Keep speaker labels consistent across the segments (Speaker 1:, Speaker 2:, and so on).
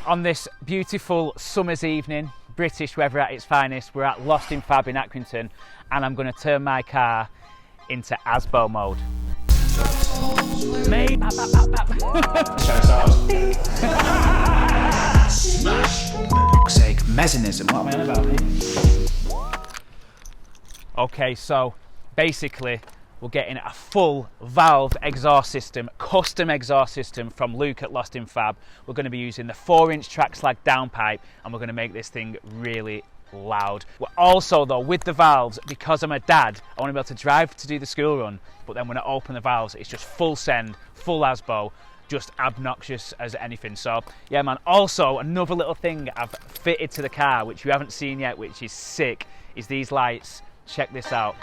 Speaker 1: On this beautiful summer's evening, British weather at its finest, we're at Lost in Fab in Accrington, and I'm going to turn my car into Asbo mode. Mate, Smash! For fuck's sake, mechanism, what am I on about, mate? Okay, so basically we're getting a full valve exhaust system, custom exhaust system from Luke at Lost in Fab. We're going to be using the 4-inch track slag downpipe, and we're going to make this thing really loud. We're also, though, with the valves, because I'm a dad, I want to be able to drive to do the school run, but then when I open the valves, it's just full send, full Asbo, just obnoxious as anything. So yeah, man. Also, another little thing I've fitted to the car, which you haven't seen yet, which is sick, is these lights. Check this out.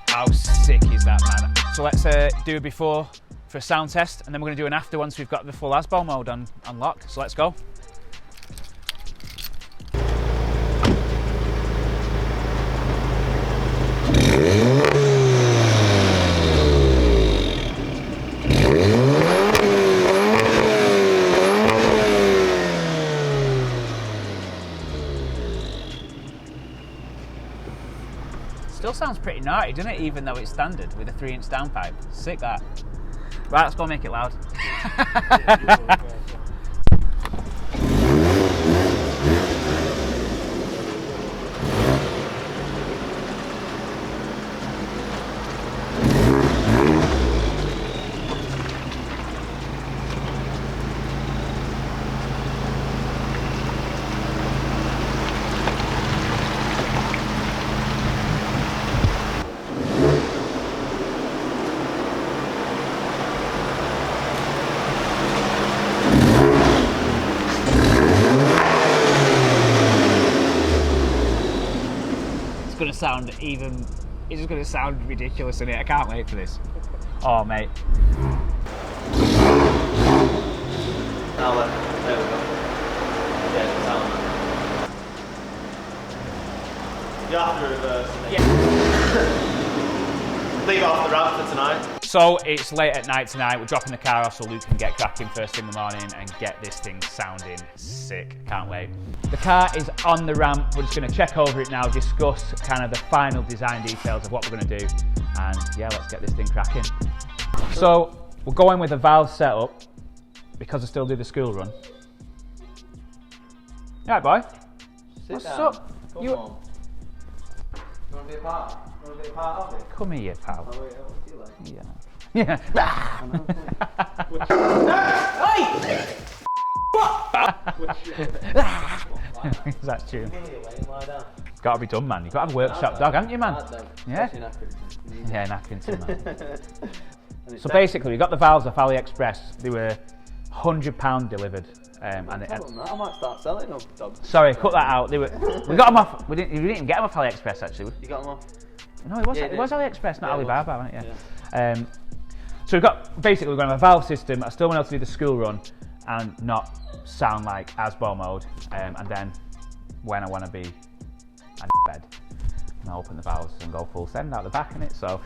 Speaker 1: How sick is that, man? So let's do a before for a sound test, and then we're going to do an after once we've got the full Asbo mode unlocked. So let's go. Still sounds pretty naughty, doesn't it? Even though it's standard with a 3-inch downpipe. Sick that. Right, let's go make it loud. It's just going to sound ridiculous, isn't it? I can't wait for this. Oh, mate.
Speaker 2: There we go. Yeah, it's sound. You have to reverse.
Speaker 1: Yeah.
Speaker 2: Leave off the ramp for tonight.
Speaker 1: So it's late at night tonight. We're dropping the car off so Luke can get cracking first thing in the morning and get this thing sounding sick. Can't wait. The car is on the ramp. We're just going to check over it now, discuss kind of the final design details of what we're going to do, and yeah, let's get this thing cracking. So we're going with a valve setup because I still do the school run. All right, boy. What's up?
Speaker 2: Come on. You want to be a part? You want to be a part of it?
Speaker 1: Come here, pal.
Speaker 2: Oh, wait, what do you like?
Speaker 1: Yeah. Is that true? It's got to be done, man. You've got to have a workshop dog, haven't you, man? Yeah? Yeah, in Accrington, man. So basically, we got the valves off AliExpress. They were £100 delivered.
Speaker 2: I might start selling them dogs.
Speaker 1: Sorry, cut that out. We got them off. We didn't even get them off AliExpress, actually.
Speaker 2: You got them off?
Speaker 1: No, it was AliExpress, not Alibaba, wasn't it? Yeah. So we've got, basically, we're going to have a valve system. I still want to be able to do the school run and not sound like Asbo mode. And then when I want to be in bed, and I open the valves and go full send out the back in it. So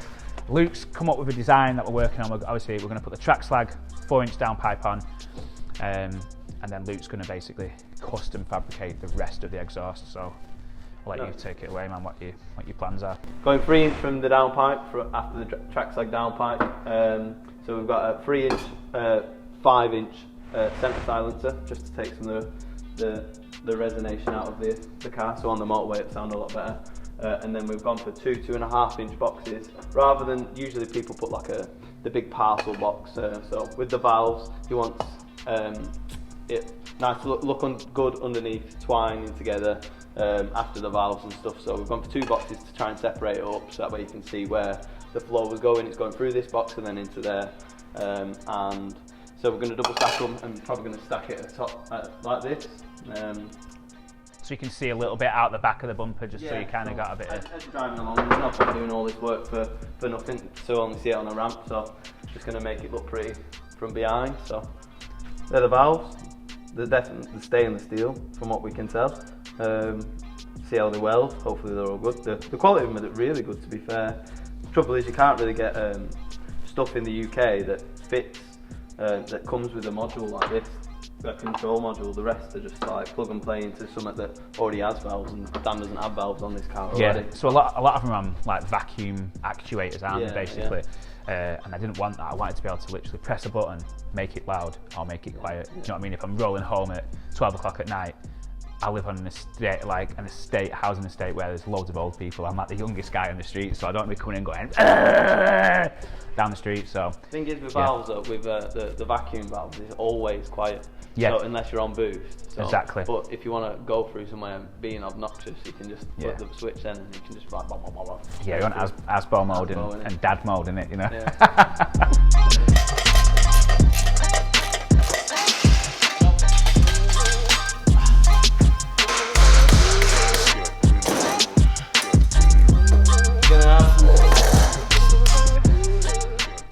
Speaker 1: Luke's come up with a design that we're working on. Obviously, we're going to put the track slag 4-inch downpipe on, and then Luke's going to basically custom fabricate the rest of the exhaust. So I'll let you take it away, man. What your plans are?
Speaker 2: Going 3-inch from the downpipe after the track slag downpipe. So we've got a 3-inch, 5-inch centre silencer just to take some of the resonation out of the car. So on the motorway it sounds a lot better. And then we've gone for 2.5-inch boxes rather than usually people put like the big parcel box. So with the valves, you want it nice to look good underneath, twining together after the valves and stuff. So we've gone for 2 boxes to try and separate it up, so that way you can see where the flow was going. It's going through this box and then into there. And so we're going to double stack them and probably going to stack it at the top like this.
Speaker 1: So you can see a little bit out the back of the bumper, just so you kind of got a bit of...
Speaker 2: As driving along, there's no point doing all this work for nothing, so only see it on a ramp, so just going to make it look pretty from behind. So they're the valves. They're definitely stainless steel from what we can tell. See how they weld, hopefully they're all good. The quality of them are really good, to be fair. The trouble is you can't really get stuff in the UK that fits, that comes with a module like this, a control module. The rest are just like plug and play into something that already has valves, and Dan doesn't have valves on this car already.
Speaker 1: Yeah, so a lot of them are like vacuum actuators, aren't they, basically?
Speaker 2: Yeah.
Speaker 1: And I didn't want that. I wanted to be able to literally press a button, make it loud or make it quiet. Do you know what I mean? If I'm rolling home at 12 o'clock at night, I live on an estate, like an estate, housing estate where there's loads of old people. I'm like the youngest guy on the street, so I don't want to be coming in going down the street. So
Speaker 2: the thing is with valves, though, with the vacuum valves, it's always quiet.
Speaker 1: Yeah.
Speaker 2: So, unless you're on boost. So,
Speaker 1: Exactly.
Speaker 2: But if you want to go through somewhere being obnoxious, you can just put the switch in and you can just like blah, blah, blah, blah.
Speaker 1: Yeah, you want Asbo mode and dad mode in it, you know.
Speaker 2: Yeah.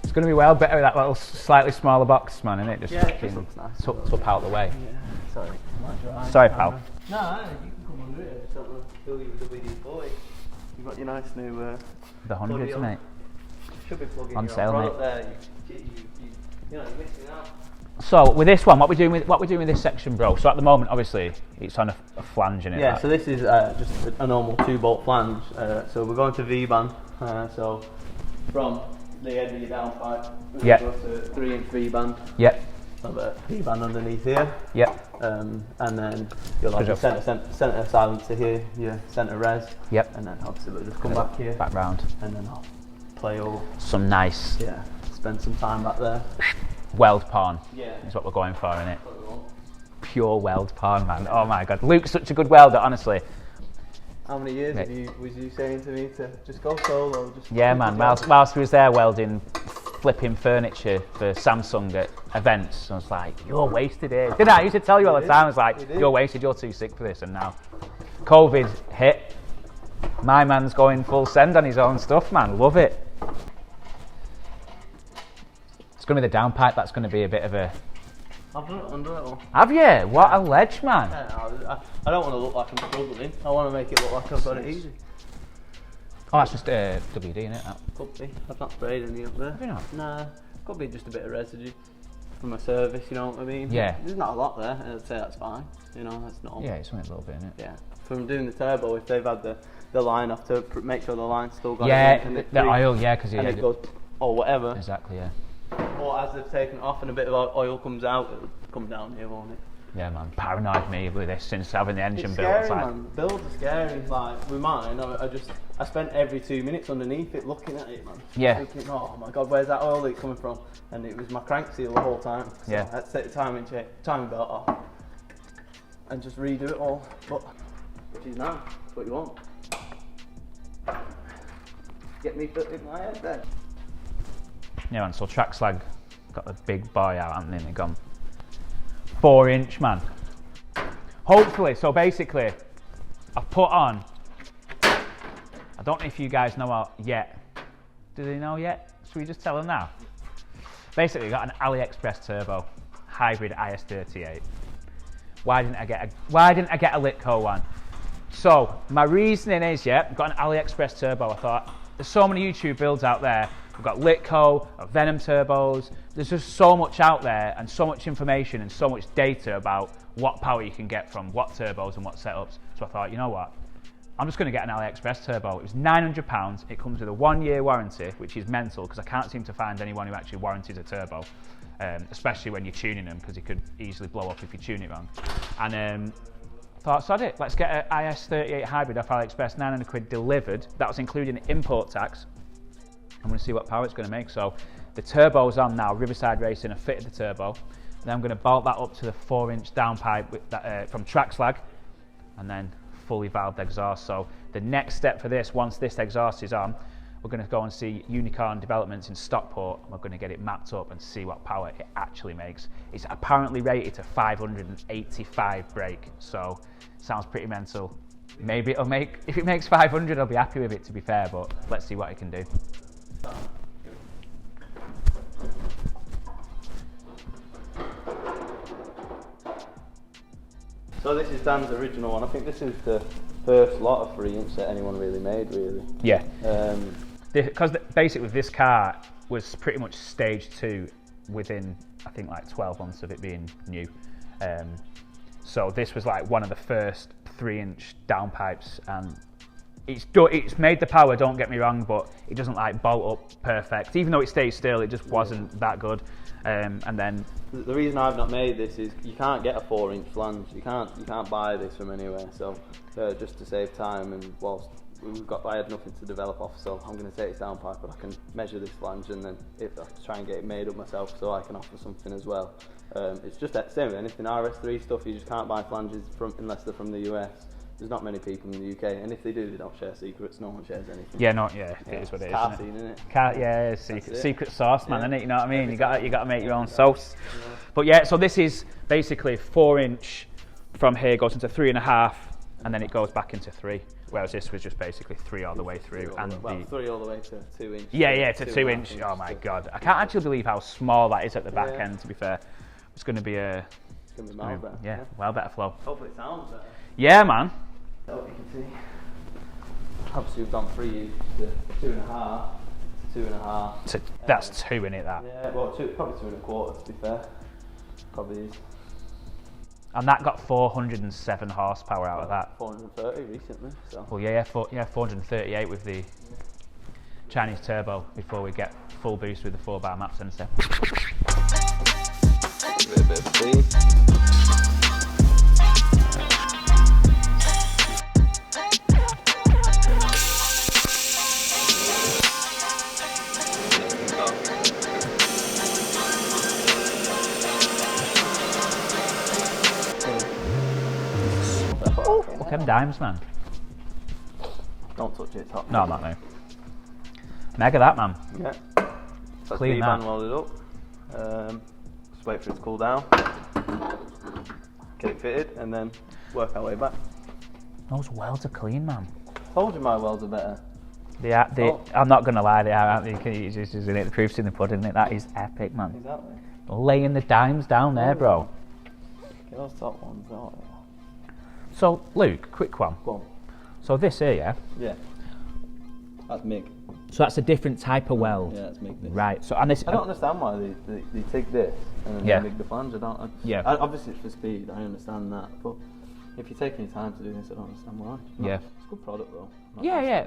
Speaker 1: It's going to be well better with that little slightly smaller box, man, isn't it? Just
Speaker 2: it just looks nice.
Speaker 1: tucked up out of the way.
Speaker 2: Yeah. Sorry.
Speaker 1: Sorry, pal.
Speaker 2: No, you can come under it. I don't want to fill you with the WD-40. You've got your nice new...
Speaker 1: The hundreds, mate.
Speaker 2: Should be plugging
Speaker 1: On
Speaker 2: your
Speaker 1: sale,
Speaker 2: product
Speaker 1: mate.
Speaker 2: there. You're missing out.
Speaker 1: So with this one, what we're doing with this section, bro? So at the moment, obviously, it's on a flange in it.
Speaker 2: Yeah, so this is just a normal 2-bolt flange. So we're going to V-band. So from the end of your downpipe, we're going to go to 3-inch V-band.
Speaker 1: Yep.
Speaker 2: Have a V-band underneath here.
Speaker 1: Yep.
Speaker 2: And then you'll have your centre silencer here, your centre res.
Speaker 1: Yep.
Speaker 2: And then obviously we'll just come back here.
Speaker 1: Back round.
Speaker 2: And then I'll play over.
Speaker 1: Some nice.
Speaker 2: Yeah. Spend some time back there.
Speaker 1: Weld porn.
Speaker 2: Yeah.
Speaker 1: Is what we're going for, innit? Pure weld porn, man. Oh my god. Luke's such a good welder, honestly.
Speaker 2: How many years was you saying to me to just go solo?
Speaker 1: Yeah, man. Whilst we was there welding, flipping furniture for Samsung at events, I was like, you're wasted here. Didn't I? used to tell you all the time. I was like, you're wasted, you're too sick for this. And now COVID hit. My man's going full send on his own stuff, man. Love it. It's going to be the downpipe. That's going to be a bit of a...
Speaker 2: I've done it under it all.
Speaker 1: Have you? What a ledge, man.
Speaker 2: Yeah, I don't want to look like I'm struggling. I want to make it look like I've got it easy.
Speaker 1: Oh, that's just WD, isn't it? That?
Speaker 2: Could be. I've not sprayed any up there.
Speaker 1: Have you not?
Speaker 2: Nah. Could be just a bit of residue from a service, you know what I mean?
Speaker 1: Yeah.
Speaker 2: There's not a lot there. I'd say that's fine. You know, that's normal.
Speaker 1: Yeah, it's only a little bit, isn't it?
Speaker 2: Yeah. From doing the turbo, if they've had the line off to make sure the line's still got
Speaker 1: it.
Speaker 2: And
Speaker 1: The oil, yeah, because
Speaker 2: it goes, or whatever.
Speaker 1: Exactly, yeah.
Speaker 2: Or as they've taken it off and a bit of oil comes out, it'll come down here, won't it?
Speaker 1: Yeah, man. Paranoid me with this since having the engine
Speaker 2: It's
Speaker 1: built.
Speaker 2: scary,
Speaker 1: It's like,
Speaker 2: man. Builds are scary. Like with mine, I spent every 2 minutes underneath it looking at it, man.
Speaker 1: Yeah.
Speaker 2: Thinking, oh my god, where's that oil leak coming from? And it was my crank seal the whole time. So
Speaker 1: Yeah.
Speaker 2: I had to take the timing belt off and just redo it all. But which is nice. That's what you want. Get me foot in my head then.
Speaker 1: yeah, man. So track slag got the big boy out, haven't they? They've gone 4-inch, man. Hopefully, so basically, I've put on. I don't know if you guys know yet. Do they know yet? Should we just tell them now? Basically, got an AliExpress turbo hybrid IS38. Why didn't I get a Litco one? So my reasoning is, I've got an AliExpress turbo. I thought there's so many YouTube builds out there. We've got Litco, Venom turbos. There's just so much out there and so much information and so much data about what power you can get from what turbos and what setups. So I thought, you know what? I'm just going to get an AliExpress turbo. It was £900. It comes with a 1-year warranty, which is mental because I can't seem to find anyone who actually warranties a turbo, especially when you're tuning them because it could easily blow up if you tune it wrong. And thought, sod it, let's get an IS38 hybrid off AliExpress, £900 delivered. That was including import tax. I'm going to see what power it's going to make. So the turbo's on now. Riverside Racing have fitted the turbo. Then I'm going to bolt that up to the 4-inch downpipe with that, from track slag, and then fully valved exhaust. So the next step for this, once this exhaust is on, we're going to go and see Unicorn Developments in Stockport, and we're going to get it mapped up and see what power it actually makes. It's apparently rated to 585 brake, so sounds pretty mental. Maybe it'll make, if it makes 500, I'll be happy with it, to be fair, but let's see what it can do.
Speaker 2: So this is Dan's original one. I think this is the first lot of 3-inch that anyone really made, really.
Speaker 1: Yeah. Because basically with this car, was pretty much stage 2 within, I think, like 12 months of it being new. So this was like one of the first 3-inch downpipes, and it's made the power, don't get me wrong, but it doesn't like bolt up perfect. Even though it stays still, it just wasn't that good. And then
Speaker 2: the reason I've not made this is you can't get a 4-inch flange. You can't buy this from anywhere. So just to save time, and whilst I had nothing to develop off, so I'm going to take this downpipe, but I can measure this flange and then try and get it made up myself, so I can offer something as well. It's just that same with anything RS3 stuff. You just can't buy flanges unless they're from the US. There's not many people in the UK, and if they do, they don't share secrets. No one shares anything.
Speaker 1: It is what it is.
Speaker 2: Car scene, isn't it?
Speaker 1: Secret sauce, man, isn't it? You know what I mean? You got to make your own sauce. Yeah. But yeah, so this is basically 4-inch from here, goes into 3.5, and then it goes back into 3. Whereas this was just basically 3 all the way through, and
Speaker 2: 3 all the way to 2-inch.
Speaker 1: Yeah, to 2-inch. Oh my god, I can't actually believe how small that is at the back end. To be fair, it's going to be
Speaker 2: It's going to be miles better.
Speaker 1: Yeah, well better flow.
Speaker 2: Hopefully it sounds better.
Speaker 1: Yeah, man.
Speaker 2: I hope you can see. Obviously we've gone 3 to 2.5 to 2.5.
Speaker 1: So that's 2 in it, that.
Speaker 2: Yeah, well, probably 2 1/4 to be fair. Probably is.
Speaker 1: And that got 407 horsepower out of that.
Speaker 2: 430 recently. So.
Speaker 1: Well, yeah, 438 with the Chinese turbo before we get full boost with the 4-bar map sensor.
Speaker 2: A bit of speed.
Speaker 1: Look at them dimes, man.
Speaker 2: Don't touch it, it's hot.
Speaker 1: No, not now. Mega that, man.
Speaker 2: Yeah. So
Speaker 1: clean that.
Speaker 2: band welded up. Just wait for it to cool down. Get it fitted, and then work our way back.
Speaker 1: Those welds are clean, man.
Speaker 2: Told you my welds are better.
Speaker 1: I'm not going to lie, they are, aren't they? It's just, isn't it? The proof's in the pudding, isn't it? That is epic, man.
Speaker 2: Exactly.
Speaker 1: Laying the dimes down there, bro.
Speaker 2: Get those top ones out.
Speaker 1: So, Luke, quick one.
Speaker 2: Go on.
Speaker 1: So this here, yeah?
Speaker 2: Yeah. That's MIG.
Speaker 1: So that's a different type of weld?
Speaker 2: Yeah, that's MIG. This.
Speaker 1: Right. So, and this,
Speaker 2: I don't understand why they take this and then they MIG the flange. Obviously it's for speed, I understand that, but if you're taking your time to do this, I don't understand why. It's a good product though. Yeah,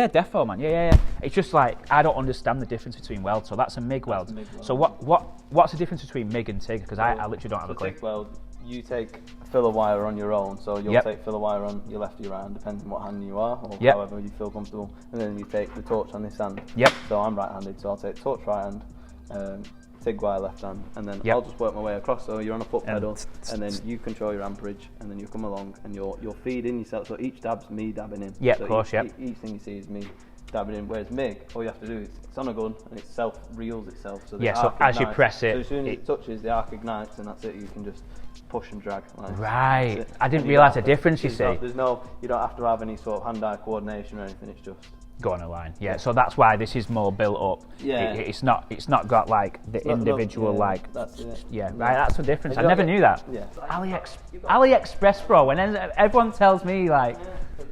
Speaker 2: defo, man. Yeah. It's just like, I don't understand the difference between welds, so that's a MIG weld. So what's the difference between MIG and TIG? Because I literally don't have a clue. TIG weld, you take filler wire on your own, so you'll take filler wire on your left or your right hand, depending on what hand you are, or however you feel comfortable, and then you take the torch on this hand. So I'm right-handed, so I'll take torch right hand, TIG wire left hand, and then I'll just work my way across, so you're on a foot pedal, and then you control your amperage, and then you come along, and you're feeding yourself, so each dab's me dabbing in.
Speaker 1: Yeah, of course,
Speaker 2: Each thing you see is me dabbing in, whereas MIG, all you have to do is, it's on a gun, and it self-reels itself, so
Speaker 1: so as you press it,
Speaker 2: so as soon as it touches, the arc ignites, and that's it, you can just push and drag.
Speaker 1: Right, I didn't realise the difference, you see.
Speaker 2: You don't have to have any sort of hand-eye coordination or anything, it's just
Speaker 1: go on a line. So that's why this is more built up. It's not got like the individual
Speaker 2: that's it.
Speaker 1: Right, that's the difference. I never knew that. AliExpress, bro, when everyone tells me like,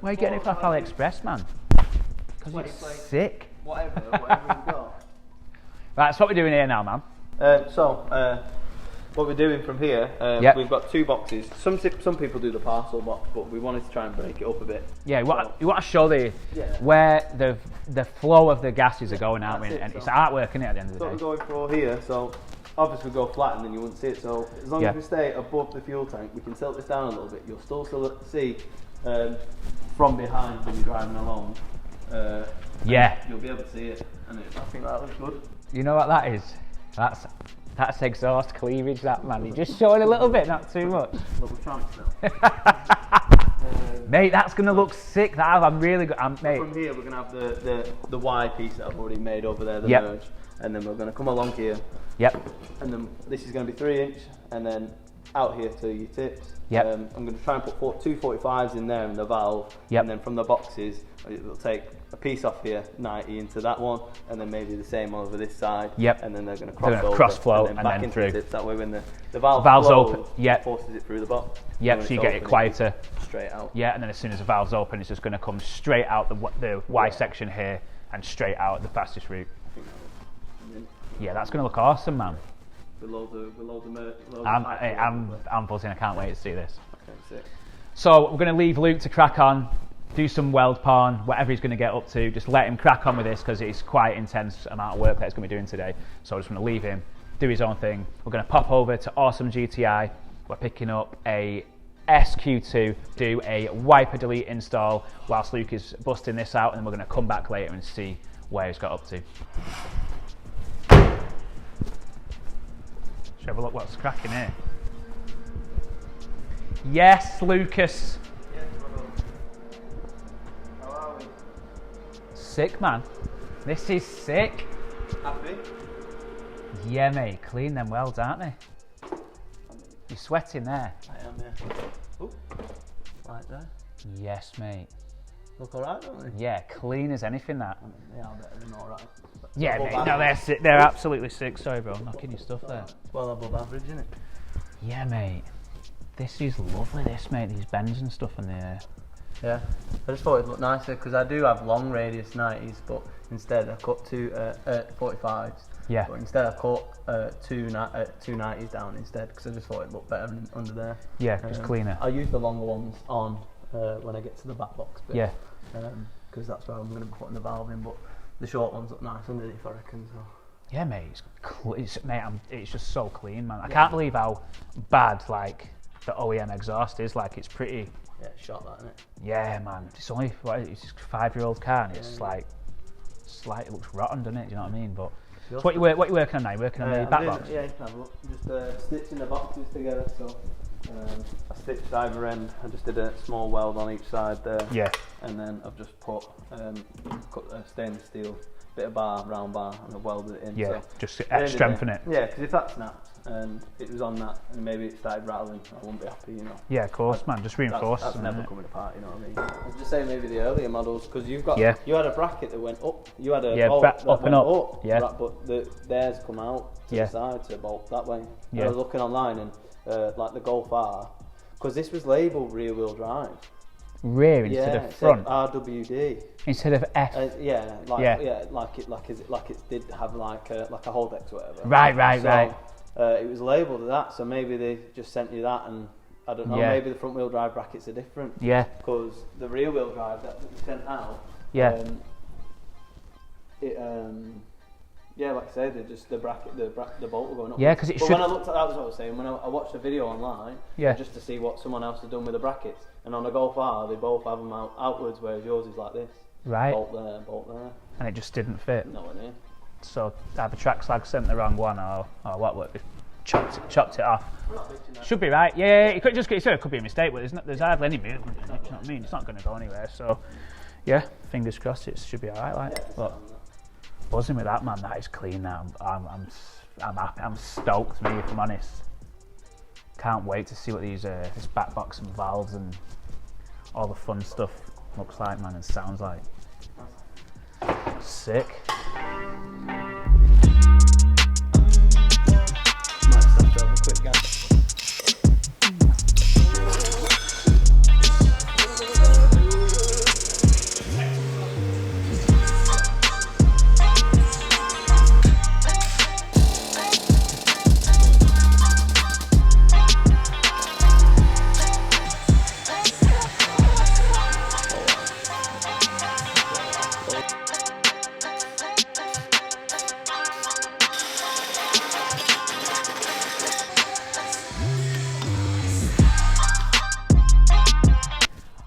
Speaker 1: where are you getting it from AliExpress, man? Because it's sick.
Speaker 2: Whatever you got.
Speaker 1: Right, so what we're doing here now, man.
Speaker 2: What we're doing from here, we've got 2 boxes. Some people do the parcel box, but we wanted to try and break it up a bit.
Speaker 1: Yeah, you want to show where the flow of the gases are going out, and it's artwork, isn't it, at the end of the day?
Speaker 2: What we're going for here, so obviously we go flat and then you wouldn't see it, so as long as we stay above the fuel tank, we can tilt this down a little bit, you'll still see from behind when you're driving along. You'll be able to see it, and I think that looks good.
Speaker 1: You know what that is? That's exhaust cleavage, that, man. You're just showing a little bit, not too much.
Speaker 2: But we're trying still.
Speaker 1: Mate, that's going to look sick. I'm really good. Mate.
Speaker 2: From here, we're going to have the Y piece that I've already made over there, the merge. And then we're going to come along here. And then this is going to be 3-inch, and then out here to your tips. I'm going to try and put 2 45s in there in the valve. And then from the boxes, we'll take a piece off here, 90 into that one, and then maybe the same over this side. And then they're going to cross flow and then back into through. The tips. That way when the valve's open, it forces it through the box.
Speaker 1: So you get it quieter.
Speaker 2: Straight out.
Speaker 1: And then as soon as the valve's open, it's just going to come straight out the Y section here and straight out the fastest route. Yeah, that's going to look awesome, man.
Speaker 2: With loads of merch.
Speaker 1: I'm buzzing. I can't wait to see this.
Speaker 2: Okay, sick.
Speaker 1: So we're going to leave Luke to crack on, do some weld porn, whatever he's going to get up to. Just let him crack on with this because it's quite intense amount of work that he's going to be doing today. So I just want to leave him, do his own thing. We're going to pop over to Awesome GTi. We're picking up a SQ2, do a wiper delete install whilst Luke is busting this out, and then we're going to come back later and see where he's got up to. Should have a look what's cracking here. Yes, Lucas.
Speaker 2: Yes, brother. How are we?
Speaker 1: Sick, man. This is sick.
Speaker 2: Happy?
Speaker 1: Yeah, mate. Clean them welds, aren't they? You're sweating there.
Speaker 2: I am, yeah. Ooh. Right there.
Speaker 1: Yes, mate.
Speaker 2: Look alright, don't they?
Speaker 1: Yeah, clean as anything, that.
Speaker 2: They are better than alright.
Speaker 1: Yeah, mate. No, they're sick. They're absolutely sick. Sorry, bro. I'm knocking your stuff there.
Speaker 2: Well above average, isn't it?
Speaker 1: Yeah, mate. This is lovely, this, mate. These bends and stuff in there.
Speaker 2: Yeah. I just thought it'd look nicer because I do have long radius 90s, but instead I cut two 45s.
Speaker 1: Yeah.
Speaker 2: But instead I cut two 90s down instead because I just thought it'd look better under there.
Speaker 1: Yeah, just cleaner.
Speaker 2: I'll use the longer ones on when I get to the back box bit.
Speaker 1: Yeah.
Speaker 2: Because that's where I'm going to be putting the valve in, but the short ones look nice underneath, I reckon. So.
Speaker 1: Yeah, mate. It's just so clean, man. I can't believe how bad like the OEM exhaust is. Like, it's pretty.
Speaker 2: Yeah, it's shot that, isn't it?
Speaker 1: Yeah, man. It's only it's a 5-year-old car, and it's like it looks rotten, doesn't it? Do you know what I mean? But so what you working on now? Working on the back box?
Speaker 2: Yeah, you can have a look. Just stitching the boxes together. So I stitched either end. I just did a small weld on each side there.
Speaker 1: Yeah.
Speaker 2: And then I've just cut stainless steel, bit of bar, round bar, and I've welded it in.
Speaker 1: Yeah,
Speaker 2: so
Speaker 1: just strengthen it.
Speaker 2: Yeah, because if that snapped and it was on that and maybe it started rattling, I wouldn't be happy, you know.
Speaker 1: Yeah, of course, man. Just reinforce.
Speaker 2: That's never coming apart, you know what I mean. I was just saying maybe the earlier models, because you had a bracket that went up. You had a bolt that
Speaker 1: up
Speaker 2: went
Speaker 1: and up. Yeah.
Speaker 2: But theirs come out to the side to bolt that way.
Speaker 1: Yeah.
Speaker 2: I was looking online and like the Golf R, because this was labelled rear wheel drive.
Speaker 1: Rear instead of front.
Speaker 2: RWD
Speaker 1: Instead of F.
Speaker 2: Like it did have like a Holdex or whatever.
Speaker 1: Right.
Speaker 2: It was labelled as that, so maybe they just sent you that, and I don't know.
Speaker 1: Yeah.
Speaker 2: Maybe the front wheel drive brackets are different.
Speaker 1: Yeah.
Speaker 2: Because the rear wheel drive that we sent out.
Speaker 1: Yeah.
Speaker 2: Like I said, just the bracket, the bolt were going up.
Speaker 1: Yeah, because it should.
Speaker 2: When I looked at that, was what I was saying. When I watched a video online,
Speaker 1: Yeah.
Speaker 2: just to see what someone else had done with the brackets, and on the Golf R, they both have them outwards, whereas yours is like this.
Speaker 1: Right.
Speaker 2: Bolt there.
Speaker 1: And it just didn't fit.
Speaker 2: No idea.
Speaker 1: So either track slag sent the wrong one, or what worked? Chopped it off. Should be right. Yeah, it could be a mistake, but there's hardly any movement in it. Do you know what I mean? It's not going to go anywhere. So, yeah, fingers crossed. It should be all right. Like, but buzzing with that, man. That is clean. Now I'm happy. I'm stoked, me, if I'm honest. Can't wait to see what this back box and valves and all the fun stuff looks like, man, and sounds like. Sick.
Speaker 2: Might stop to have a quick guess.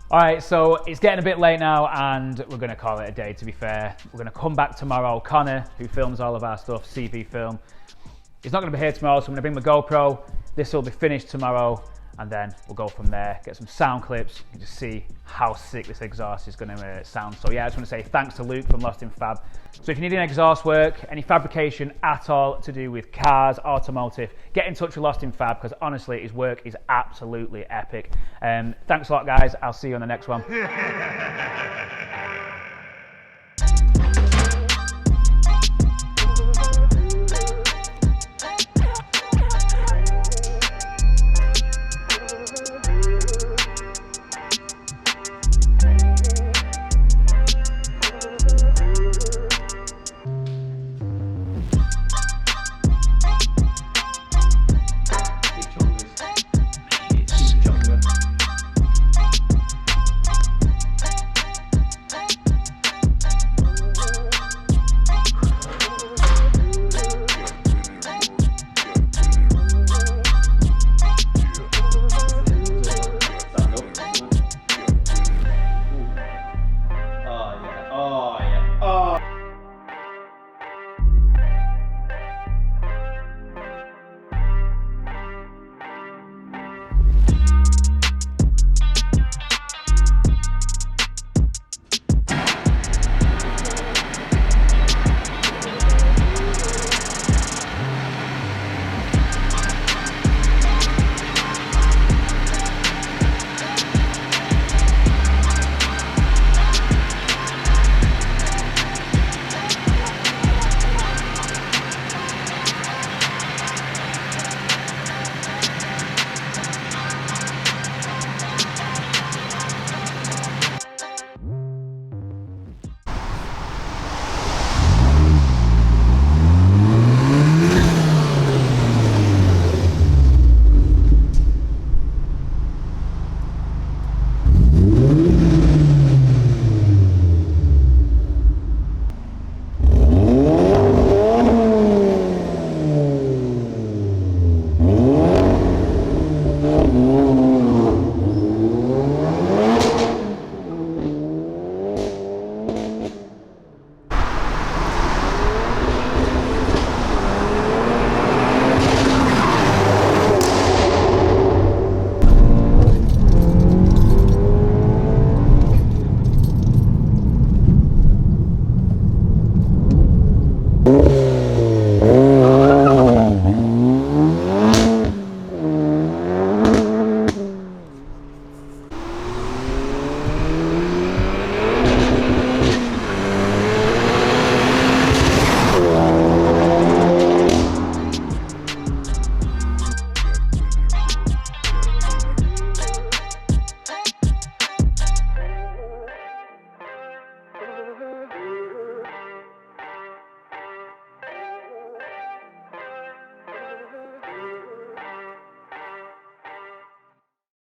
Speaker 1: Alright, so it's getting a bit late now and we're going to call it a day, to be fair. We're going to come back tomorrow. Connor, who films all of our stuff, CV Film, he's not going to be here tomorrow, so I'm going to bring my GoPro. This will be finished tomorrow and then we'll go from there, get some sound clips. You can just see how sick this exhaust is going to sound. So yeah, I just want to say thanks to Luke from Lost in Fab. So if you need any exhaust work, any fabrication at all to do with cars, automotive, get in touch with Lost in Fab, because honestly his work is absolutely epic. Thanks a lot, guys. I'll see you on the next one.